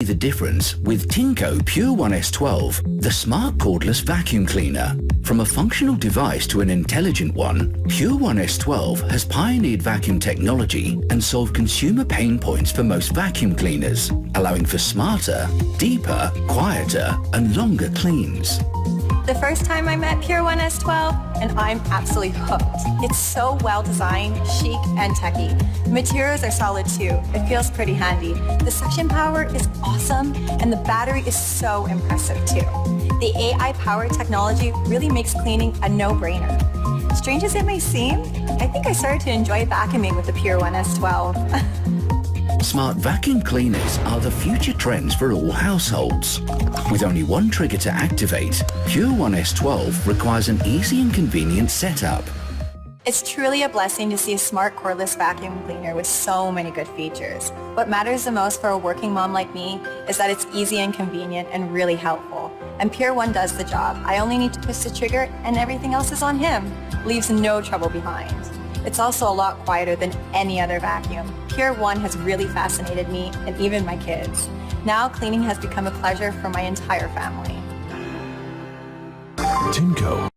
the difference with Tinco Pure One S12, the smart cordless vacuum cleaner. From a functional device to an intelligent one, Pure One S12 has pioneered vacuum technology and solved consumer pain points for most vacuum cleaners, allowing for smarter, deeper, quieter, and longer cleans. The first time I met Pure One S12, and I'm absolutely hooked. It's so well designed, chic, and techy. The materials are solid too. It feels pretty handy. The suction power is awesome, and the battery is so impressive too. The AI-powered technology really makes cleaning a no-brainer. Strange as it may seem, I think I started to enjoy vacuuming with the Pure One S12. Smart vacuum cleaners are the future trends for all households. With only one trigger to activate, Pure One S12 requires an easy and convenient setup. It's truly a blessing to see a smart cordless vacuum cleaner with so many good features. What matters the most for a working mom like me is that it's easy and convenient and really helpful. And Pure One does the job. I only need to push the trigger and everything else is on him. Leaves no trouble behind. It's also a lot quieter than any other vacuum. Pure One has really fascinated me and even my kids. Now cleaning has become a pleasure for my entire family. Tinco.